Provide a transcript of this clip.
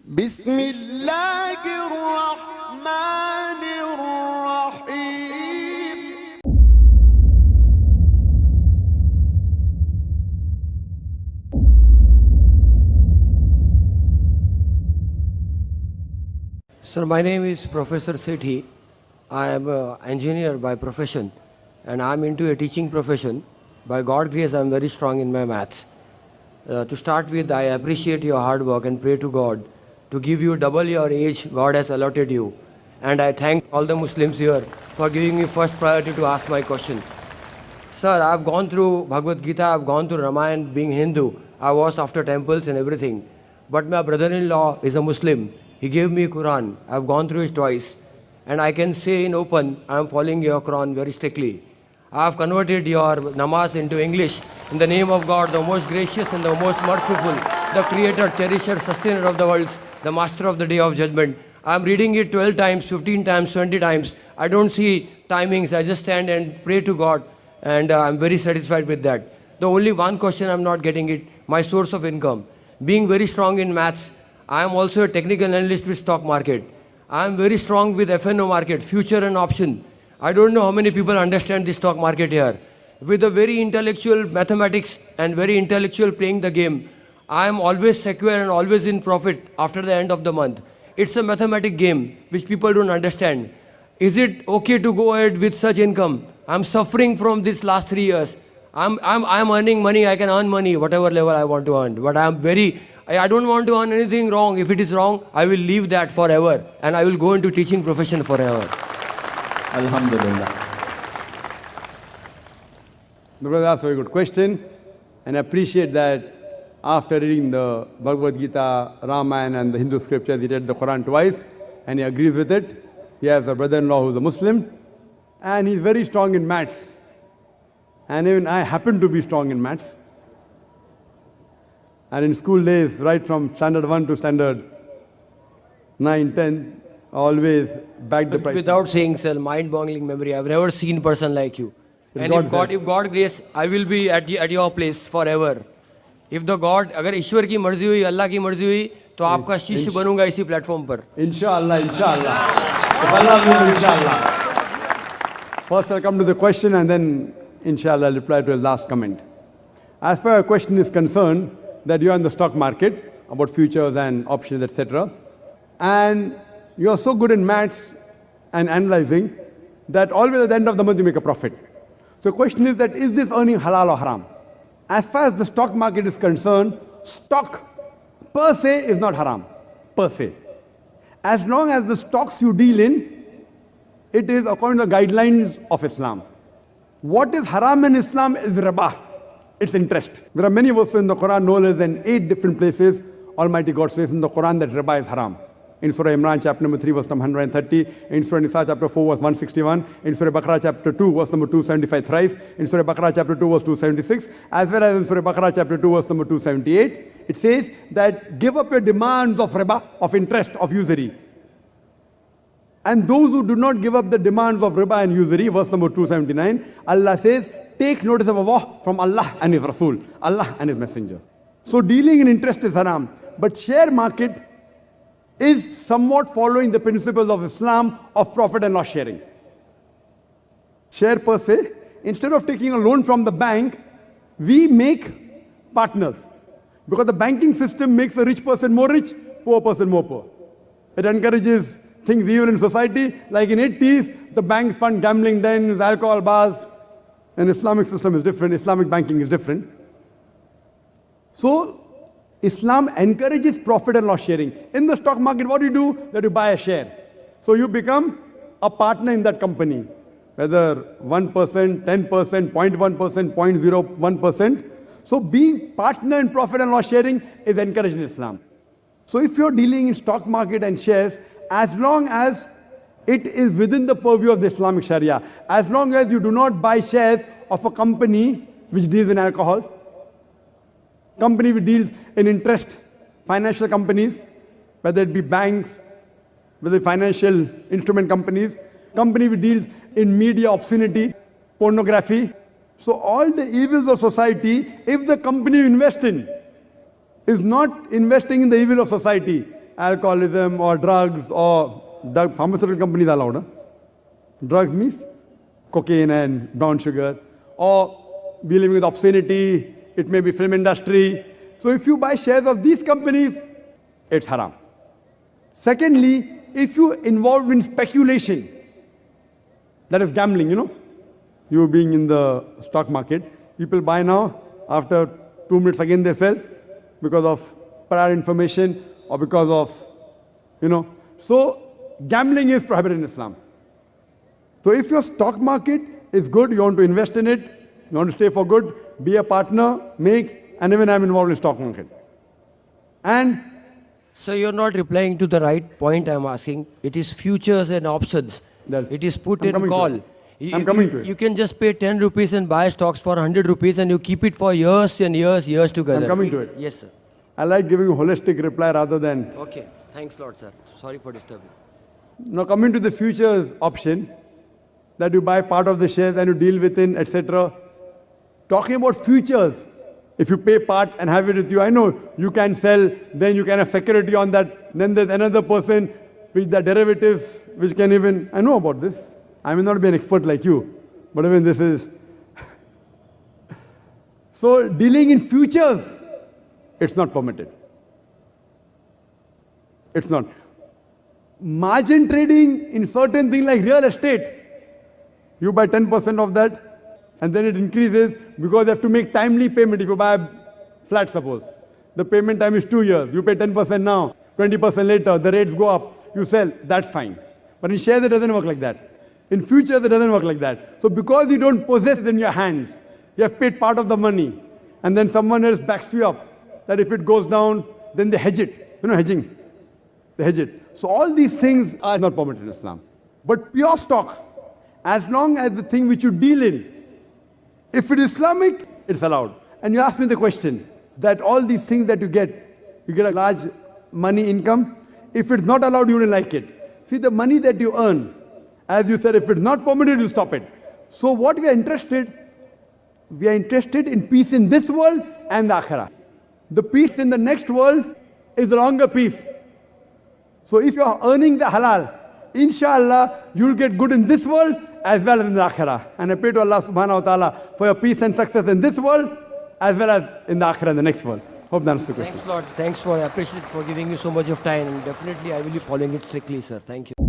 بسم الله الرحمن الرحيم. Sir, my name is Professor Sethi. I am an engineer by profession and I am into a teaching profession. By God's grace, I am very strong in my maths. To start with, I appreciate your hard work and pray to God to give you double your age God has allotted you. And I thank all the Muslims here for giving me first priority to ask my question. Sir, I have gone through Bhagavad Gita, I have gone through Ramayana being Hindu. I was after temples and everything. But my brother-in-law is a Muslim. He gave me Quran. I have gone through it twice. And I can say in open, I am following your Quran very strictly. I have converted your namaz into English in the name of God, the most gracious and the most merciful, the creator, cherisher, sustainer of the worlds, the master of the day of judgment. I am reading it 12 times, 15 times, 20 times. I don't see timings. I just stand and pray to God. And I am very satisfied with that. The only one question I am not getting it, my source of income. Being very strong in maths, I am also a technical analyst with stock market. I am very strong with FNO market, future and option. I don't know how many people understand the stock market here. With a very intellectual mathematics and very intellectual playing the game, I am always secure and always in profit after the end of the month. It's a mathematic game which people don't understand. Is it okay to go ahead with such income? I'm suffering from this last 3 years. I'm earning money, I can earn money, whatever level I want to earn. But I don't want to earn anything wrong. If it is wrong, I will leave that forever. And I will go into teaching profession forever. Alhamdulillah. The brother asked a very good question, and I appreciate that after reading the Bhagavad Gita, Ramayana and the Hindu scriptures, he read the Quran twice and he agrees with it. He has a brother-in-law who's a Muslim and he's very strong in maths. And even I happen to be strong in maths. And in school days, right from standard 1 to standard 9, 10, always back the price. Without saying, sir, mind-boggling memory. I've never seen a person like you. And if God grace, I will be at your place forever. If the God, अगर ईश्वर की मर्जी हुई, अल्लाह की मर्जी हुई, तो आपका शिष्य बनूंगा इसी प्लेटफॉर्म पर. Inshallah, inshallah. If Allah will, inshallah. First I'll come to the question and then inshallah I'll reply to his last comment. As far as your question is concerned, that you are in the stock market, about futures and options, etc. And you are so good in maths and analyzing that always at the end of the month you make a profit. So the question is that, is this earning halal or haram? As far as the stock market is concerned, stock per se is not haram, per se. As long as the stocks you deal in, it is according to the guidelines of Islam. What is haram in Islam is riba, it's interest. There are many verses in the Quran, no less than 8 different places, Almighty God says in the Quran that riba is haram. In Surah Imran chapter number 3 verse number 130, in Surah Nisa chapter 4 verse 161, in Surah Baqarah chapter 2 verse number 275 thrice, in Surah Baqarah chapter 2 verse 276, as well as in Surah Baqarah chapter 2 verse number 278, it says that give up your demands of riba, of interest, of usury. And those who do not give up the demands of riba and usury, verse number 279, Allah says, take notice of Allah from Allah and His Rasul, Allah and His Messenger. So dealing in interest is haram, but share market is somewhat following the principles of Islam of profit and loss sharing. Share per se, instead of taking a loan from the bank, we make partners. Because the banking system makes a rich person more rich, poor person more poor. It encourages things evil in society, like in 80s, the banks fund gambling dens, alcohol bars, and Islamic system is different, Islamic banking is different. So, Islam encourages profit and loss sharing. In the stock market, what do you do? That you buy a share. So you become a partner in that company. Whether 1%, 10%, 0.1%, 0.01%. So being partner in profit and loss sharing is encouraged in Islam. So if you're dealing in stock market and shares, as long as it is within the purview of the Islamic Sharia, as long as you do not buy shares of a company which deals in alcohol, company which deals in interest, financial companies, whether it be banks, whether financial instrument companies, company which deals in media obscenity, pornography. So all the evils of society, if the company you invest in is not investing in the evil of society, alcoholism or drugs or pharmaceutical companies are allowed. Huh? Drugs means cocaine and brown sugar, or we live with obscenity, it may be film industry. So if you buy shares of these companies, it's haram. Secondly, if you involved in speculation, that is gambling, you being in the stock market, people buy now, after 2 minutes again they sell because of prior information or because of, So gambling is prohibited in Islam. So if your stock market is good, you want to invest in it, you want to stay for good, be a partner, and even I'm involved in stock market. And so you're not replying to the right point I'm asking. It is futures and options. It is put and call. I'm coming to it. You can just pay 10 rupees and buy stocks for 100 rupees and you keep it for years and years together. I'm coming to it. Yes, sir. I like giving a holistic reply rather than... Okay. Thanks a lot, sir. Sorry for disturbing. Now coming to the futures option, that you buy part of the shares and you deal within, etc. Talking about futures, if you pay part and have it with you, I know you can sell, then you can have security on that, then there's another person with the derivatives, which can even, I know about this. I may not be an expert like you, but even this is. So dealing in futures, it's not permitted. It's not. Margin trading in certain things like real estate, you buy 10% of that and then it increases because you have to make timely payment. If you buy a flat, suppose, the payment time is 2 years. You pay 10% now, 20% later, the rates go up, you sell, that's fine. But in shares, it doesn't work like that. In futures, it doesn't work like that. So because you don't possess it in your hands, you have paid part of the money, and then someone else backs you up, that if it goes down, then they hedge it. Hedging. They hedge it. So all these things are not permitted in Islam. But pure stock, as long as the thing which you deal in, if it is Islamic, it's allowed. And you ask me the question, that all these things that you get a large money income, if it's not allowed, you don't like it. See, the money that you earn, as you said, if it's not permitted, you stop it. So what we are interested in peace in this world and the akhirah. The peace in the next world is a longer peace. So if you are earning the halal, inshallah, you will get good in this world as well as in the akhirah. And I pray to Allah subhanahu wa ta'ala for your peace and success in this world as well as in the akhirah, in the next world. Hope that answers the question. Thanks a lot. Thanks for, I appreciate for giving me so much of time. And definitely I will be following it strictly, sir. Thank you.